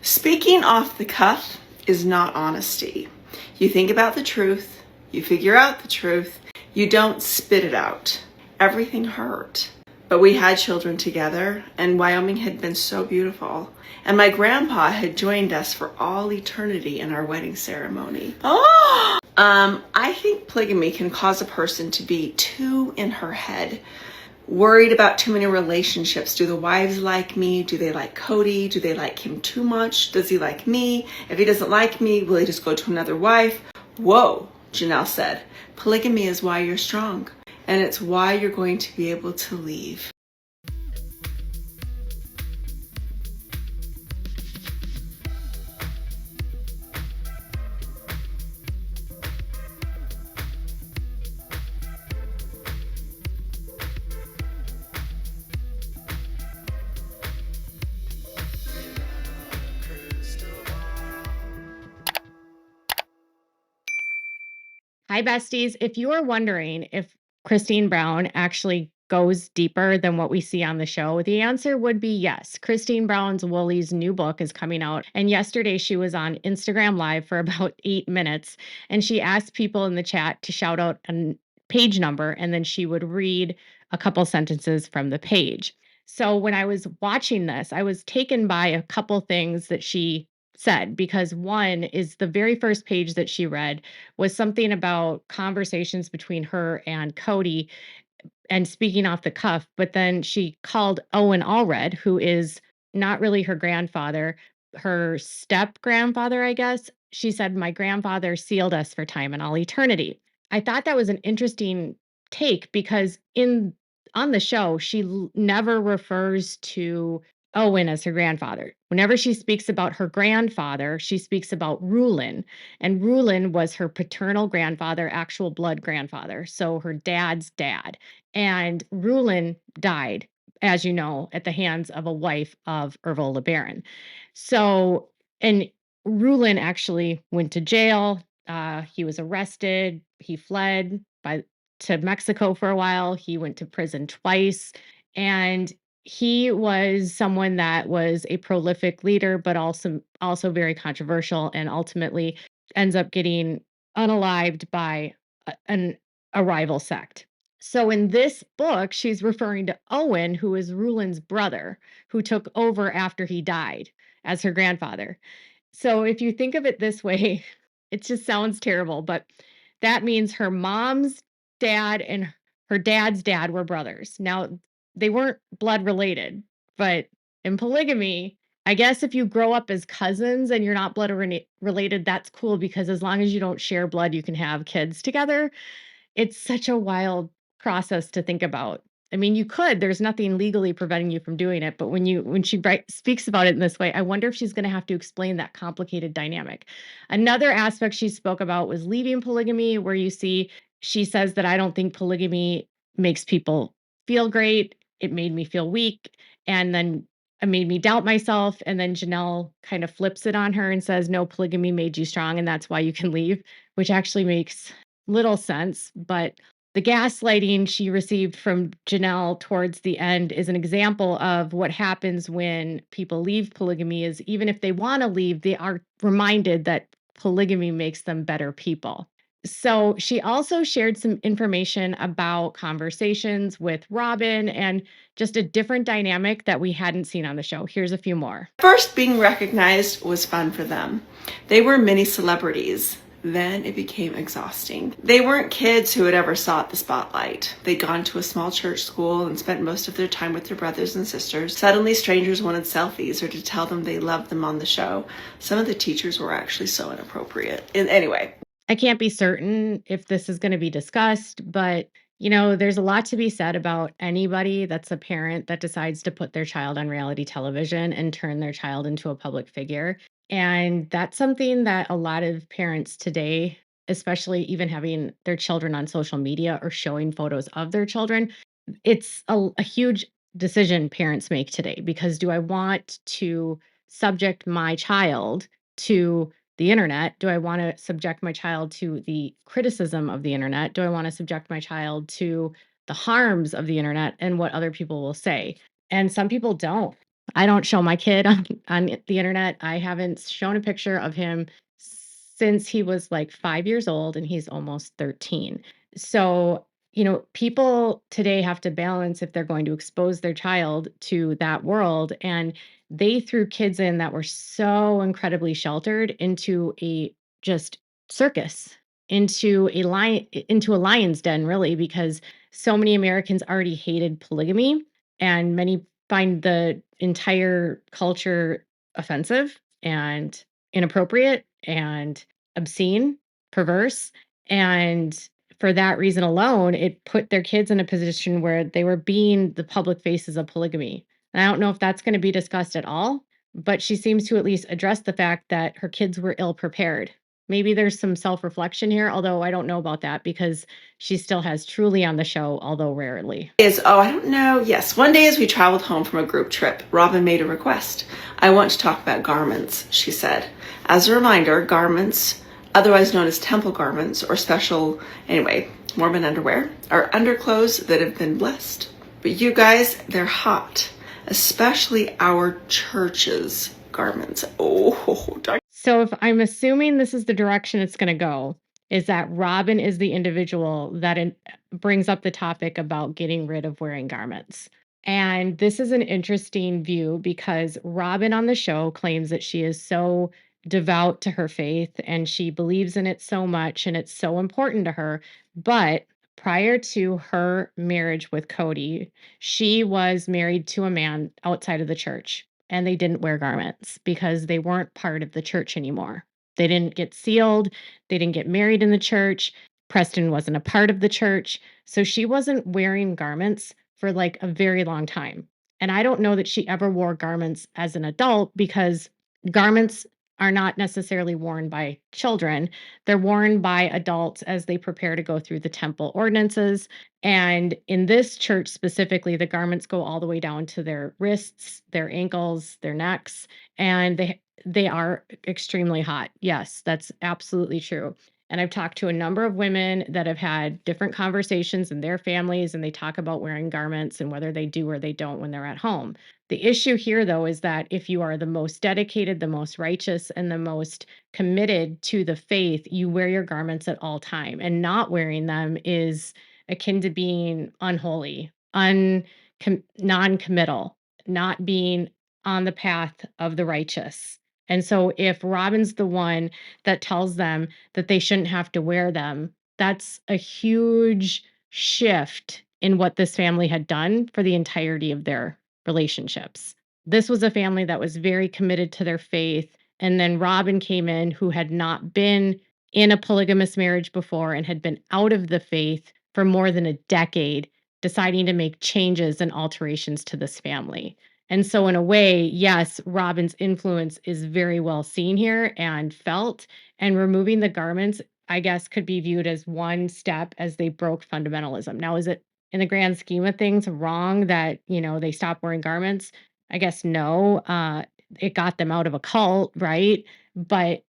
Speaking off the cuff is not honesty. You think about the truth, you figure out the truth, you don't spit it out. Everything hurt. But we had children together, and Wyoming had been so beautiful. And my grandpa had joined us for all eternity in our wedding ceremony. I think polygamy can cause a person to be too in her head, worried about too many relationships. Do the wives like me? Do they like Cody? Do they like him too much? Does he like me? If he doesn't like me, will he just go to another wife? Whoa, Janelle said. Polygamy is why you're strong, and it's why you're going to be able to leave. Hi, besties. If you are wondering if Christine Brown actually goes deeper than what we see on the show, the answer would be yes. Christine Brown's Woolley's new book is coming out. And yesterday she was on Instagram Live for about 8 minutes. And she asked people in the chat to shout out a page number. And then she would read a couple sentences from the page. So when I was watching this, I was taken by a couple things that she said, because one is the very first page that she read was something about conversations between her and Cody and speaking off the cuff. But then she called Owen Allred, who is not really her grandfather, her step grandfather, I guess. She said, "My grandfather sealed us for time and all eternity." I thought that was an interesting take because on the show, she never refers to Owen as her grandfather. Whenever she speaks about her grandfather, she speaks about Rulin, and Rulin was her paternal grandfather, actual blood grandfather, so her dad's dad. And Rulin died, as you know, at the hands of a wife of Ervil LeBaron. So, and Rulin actually went to jail. He was arrested. He fled to Mexico for a while. He went to prison twice. And he was someone that was a prolific leader, but also very controversial, and ultimately ends up getting unalived by a rival sect. So in this book, she's referring to Owen, who is Rulin's brother, who took over after he died as her grandfather. So if you think of it this way, it just sounds terrible, but that means her mom's dad and her dad's dad were brothers. Now, they weren't blood related, but in polygamy, I guess if you grow up as cousins and you're not blood related, that's cool, because as long as you don't share blood, you can have kids together. It's such a wild process to think about. I mean, you could, there's nothing legally preventing you from doing it, but when she speaks about it in this way, I wonder if she's going to have to explain that complicated dynamic. Another aspect she spoke about was leaving polygamy, where she says that, "I don't think polygamy makes people feel great. It made me feel weak, and then it made me doubt myself." And then Janelle kind of flips it on her and says, "No, polygamy made you strong, and that's why you can leave," which actually makes little sense. But the gaslighting she received from Janelle towards the end is an example of what happens when people leave polygamy. Is even if they want to leave, they are reminded that polygamy makes them better people. So she also shared some information about conversations with Robyn and just a different dynamic that we hadn't seen on the show. Here's a few more. First, being recognized was fun for them. They were mini celebrities. Then it became exhausting. They weren't kids who had ever sought the spotlight. They'd gone to a small church school and spent most of their time with their brothers and sisters. Suddenly, strangers wanted selfies or to tell them they loved them on the show. Some of the teachers were actually so inappropriate. Anyway. I can't be certain if this is going to be discussed, but there's a lot to be said about anybody that's a parent that decides to put their child on reality television and turn their child into a public figure. And that's something that a lot of parents today, especially even having their children on social media or showing photos of their children, it's a huge decision parents make today, because do I want to subject my child to the internet? Do I want to subject my child to the criticism of the internet? Do I want to subject my child to the harms of the internet and what other people will say? And some people don't. I don't show my kid on the internet. I haven't shown a picture of him since he was like 5 years old, and he's almost 13. So, people today have to balance if they're going to expose their child to that world. And they threw kids in that were so incredibly sheltered into a just circus, into a lion's den, really, because so many Americans already hated polygamy, and many find the entire culture offensive and inappropriate and obscene, perverse. And for that reason alone, it put their kids in a position where they were being the public faces of polygamy. And I don't know if that's going to be discussed at all, but she seems to at least address the fact that her kids were ill prepared. Maybe there's some self reflection here, although I don't know about that because she still has Truly on the show, although rarely. I don't know. Yes, one day as we traveled home from a group trip, Robyn made a request. I want to talk about garments, she said. As a reminder, garments, otherwise known as temple garments or Mormon underwear, are underclothes that have been blessed. But you guys, they're hot, especially our church's garments. So if I'm assuming this is the direction it's going to go, is that Robyn is the individual that brings up the topic about getting rid of wearing garments. And this is an interesting view because Robyn on the show claims that she is so devout to her faith and she believes in it so much and it's so important to her. But prior to her marriage with Cody, she was married to a man outside of the church and they didn't wear garments because they weren't part of the church anymore. They didn't get sealed, they didn't get married in the church. Preston wasn't a part of the church. So she wasn't wearing garments for like a very long time. And I don't know that she ever wore garments as an adult because garments are not necessarily worn by children. They're worn by adults as they prepare to go through the temple ordinances. And in this church specifically, the garments go all the way down to their wrists, their ankles, their necks, and they are extremely hot. Yes, that's absolutely true. And I've talked to a number of women that have had different conversations in their families, and they talk about wearing garments and whether they do or they don't when they're at home. The issue here, though, is that if you are the most dedicated, the most righteous, and the most committed to the faith, you wear your garments at all time. And not wearing them is akin to being unholy, non-committal, not being on the path of the righteous. And so if Robyn's the one that tells them that they shouldn't have to wear them, that's a huge shift in what this family had done for the entirety of their relationships. This was a family that was very committed to their faith. And then Robyn came in, who had not been in a polygamous marriage before and had been out of the faith for more than a decade, deciding to make changes and alterations to this family. And so, in a way, yes, Robyn's influence is very well seen here and felt. And removing the garments, I guess, could be viewed as one step as they broke fundamentalism. Now, is it in the grand scheme of things wrong that, they stopped wearing garments? I guess no. It got them out of a cult, right? But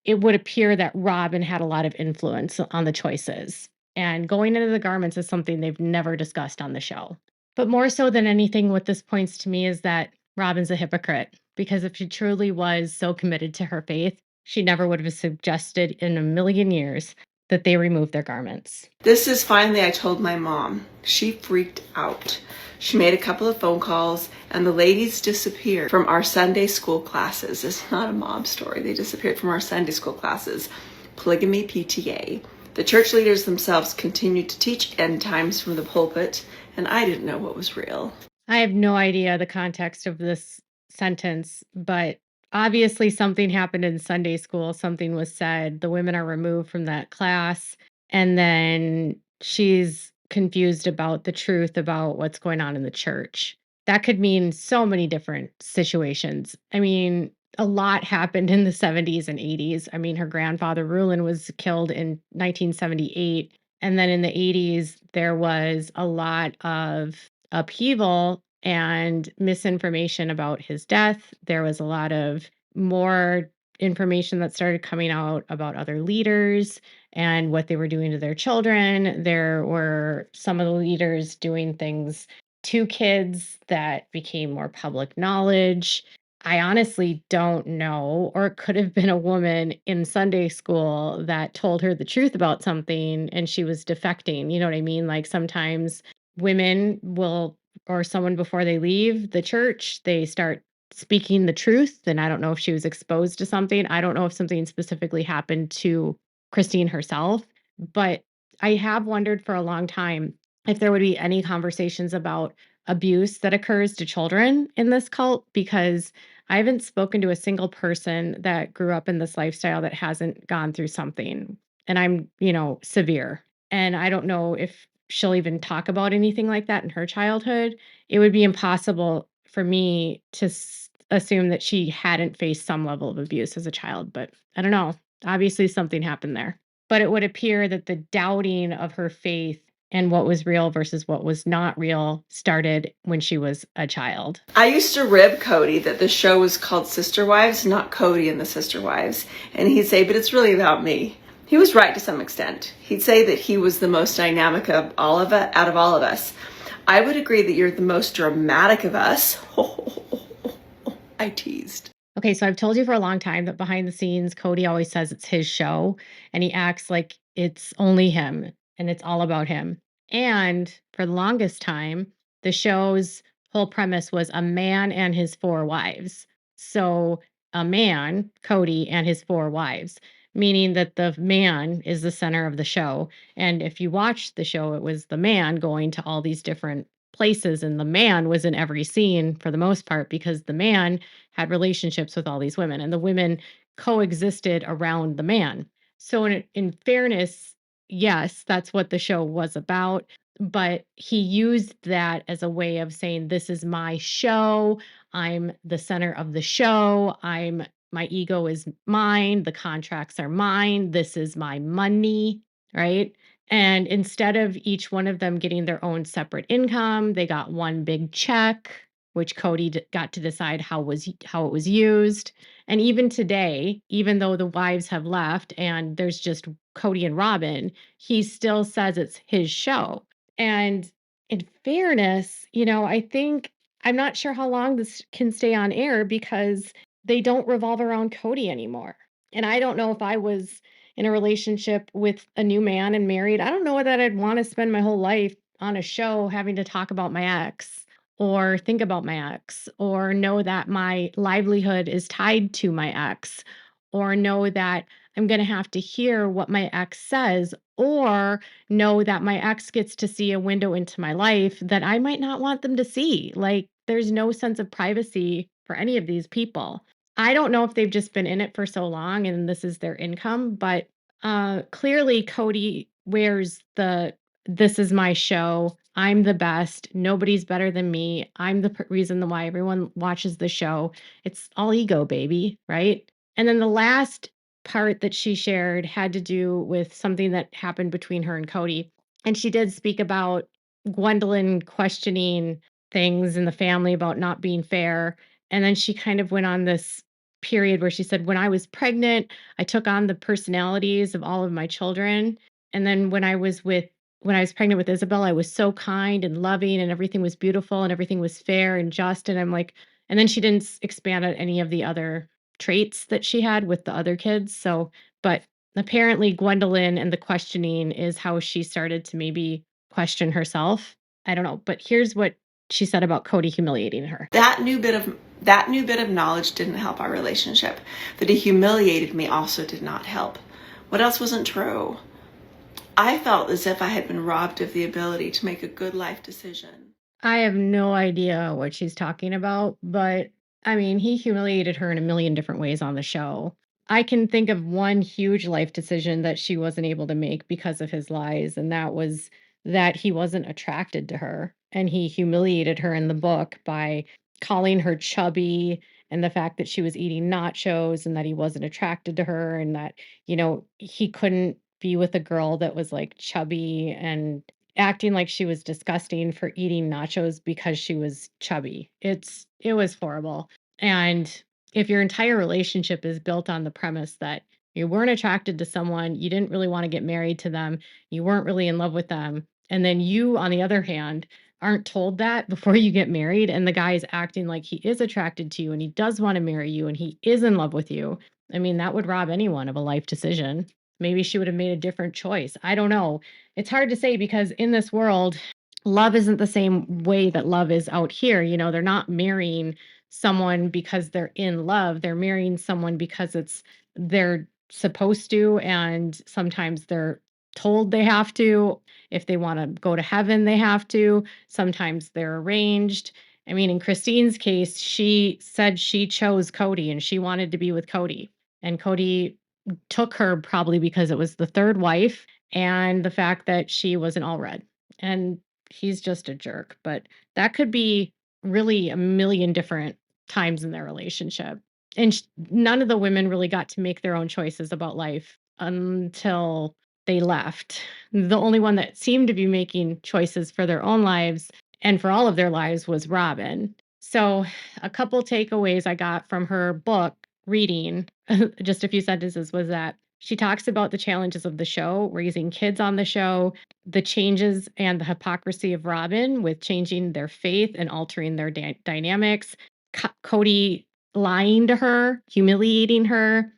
it would appear that Robyn had a lot of influence on the choices. And going into the garments is something they've never discussed on the show. But more so than anything, what this points to me is that Robyn's a hypocrite, because if she truly was so committed to her faith, she never would have suggested in a million years that they remove their garments. This is finally, I told my mom. She freaked out. She made a couple of phone calls and the ladies disappeared from our Sunday school classes. It's not a mob story. They disappeared from our Sunday school classes. Polygamy PTA. The church leaders themselves continued to teach end times from the pulpit, and I didn't know what was real. I have no idea the context of this sentence, but obviously something happened in Sunday school. Something was said. The women are removed from that class, and then she's confused about the truth about what's going on in the church. That could mean so many different situations. I mean, a lot happened in the 70s and 80s. I mean, her grandfather, Rulon, was killed in 1978. And then in the 80s, there was a lot of upheaval and misinformation about his death. There was a lot of more information that started coming out about other leaders and what they were doing to their children. There were some of the leaders doing things 2 kids that became more public knowledge. I honestly don't know, or it could have been a woman in Sunday school that told her the truth about something and she was defecting, you know what I mean? Like, sometimes women will, or someone before they leave the church, they start speaking the truth, and I don't know if she was exposed to something. I don't know if something specifically happened to Christine herself, but I have wondered for a long time if there would be any conversations about abuse that occurs to children in this cult, because I haven't spoken to a single person that grew up in this lifestyle that hasn't gone through something. And I'm, severe. And I don't know if she'll even talk about anything like that in her childhood. It would be impossible for me to assume that she hadn't faced some level of abuse as a child, but I don't know. Obviously, something happened there. But it would appear that the doubting of her faith and what was real versus what was not real started when she was a child. I used to rib Cody that the show was called Sister Wives, not Cody and the Sister Wives. And he'd say, but it's really about me. He was right to some extent. He'd say that he was the most dynamic of out of all of us. I would agree that you're the most dramatic of us. I teased. Okay, so I've told you for a long time that behind the scenes, Cody always says it's his show and he acts like it's only him and it's all about him. And for the longest time, the show's whole premise was a man and his 4 wives. So a man, Cody, and his 4 wives, meaning that the man is the center of the show. And if you watched the show, it was the man going to all these different places, and the man was in every scene for the most part because the man had relationships with all these women and the women coexisted around the man. So in fairness, yes, that's what the show was about, but he used that as a way of saying this is my show. I'm the center of the show. My ego is mine, the contracts are mine. This is my money, right? And instead of each one of them getting their own separate income, they got one big check, which Cody got to decide how it was used. And even today, even though the wives have left and there's just Cody and Robyn, he still says it's his show. And in fairness, I think I'm not sure how long this can stay on air because they don't revolve around Cody anymore. And I don't know if I was in a relationship with a new man and married, I don't know that I'd want to spend my whole life on a show having to talk about my ex or think about my ex or know that my livelihood is tied to my ex or know that I'm going to have to hear what my ex says or know that my ex gets to see a window into my life that I might not want them to see. Like, there's no sense of privacy for any of these people. I don't know if they've just been in it for so long and this is their income, but clearly Cody wears the "this is my show. I'm the best. Nobody's better than me. I'm the reason why everyone watches the show." It's all ego, baby, right? And then the last part that she shared had to do with something that happened between her and Cody. And she did speak about Gwendolyn questioning things in the family about not being fair. And then she kind of went on this period where she said, when I was pregnant, I took on the personalities of all of my children. And then when I was pregnant with Isabel, I was so kind and loving and everything was beautiful and everything was fair and just. And I'm like, and then she didn't expand on any of the other traits that she had with the other kids. So, but apparently Gwendolyn and the questioning is how she started to maybe question herself. I don't know, but here's what she said about Cody humiliating her. That new bit of knowledge didn't help our relationship. That he humiliated me also did not help. What else wasn't true? I felt as if I had been robbed of the ability to make a good life decision. I have no idea what she's talking about, but I mean, he humiliated her in a million different ways on the show. I can think of one huge life decision that she wasn't able to make because of his lies, and that was that he wasn't attracted to her. And he humiliated her in the book by calling her chubby and the fact that she was eating nachos and that he wasn't attracted to her and that, he couldn't be with a girl that was like chubby and acting like she was disgusting for eating nachos because she was chubby. It was horrible. And if your entire relationship is built on the premise that you weren't attracted to someone, you didn't really want to get married to them, you weren't really in love with them, and then you, on the other hand, aren't told that before you get married, and the guy is acting like he is attracted to you and he does want to marry you and he is in love with you, I mean, that would rob anyone of a life decision. Maybe she would have made a different choice. I don't know. It's hard to say because in this world, love isn't the same way that love is out here. You know, they're not marrying someone because they're in love. They're marrying someone because they're supposed to, and sometimes they're told they have to. If they want to go to heaven, they have to. Sometimes they're arranged. I mean, in Christine's case, she said she chose Cody and she wanted to be with Cody. And Cody took her probably because it was the third wife and the fact that she was an all red. And he's just a jerk. But that could be really a million different times in their relationship. And none of the women really got to make their own choices about life until they left. The only one that seemed to be making choices for their own lives and for all of their lives was Robyn. So, a couple takeaways I got from her book reading, just a few sentences, was that she talks about the challenges of the show, raising kids on the show, the changes and the hypocrisy of Robyn with changing their faith and altering their dynamics, Cody lying to her, humiliating her,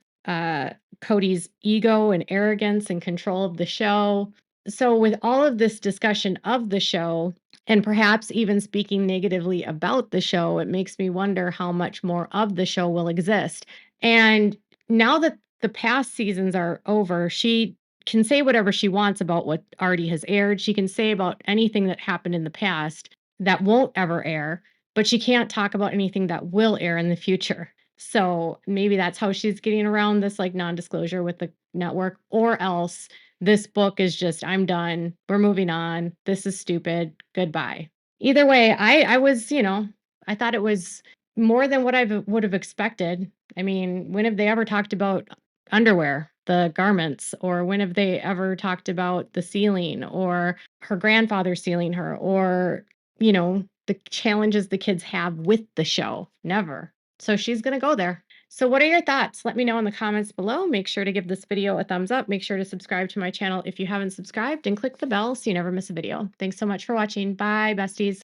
Cody's ego and arrogance and control of the show. So, with all of this discussion of the show, and perhaps even speaking negatively about the show, it makes me wonder how much more of the show will exist. And now that the past seasons are over, she can say whatever she wants about what already has aired. She can say about anything that happened in the past that won't ever air, but she can't talk about anything that will air in the future. So maybe that's how she's getting around this like non-disclosure with the network, or else this book is just, I'm done. We're moving on. This is stupid. Goodbye. Either way, I was, I thought it was more than what I would have expected. I mean, when have they ever talked about underwear, the garments, or when have they ever talked about the ceiling or her grandfather sealing her, or, the challenges the kids have with the show? Never. So she's going to go there. So what are your thoughts? Let me know in the comments below. Make sure to give this video a thumbs up. Make sure to subscribe to my channel if you haven't subscribed, and click the bell so you never miss a video. Thanks so much for watching. Bye, besties.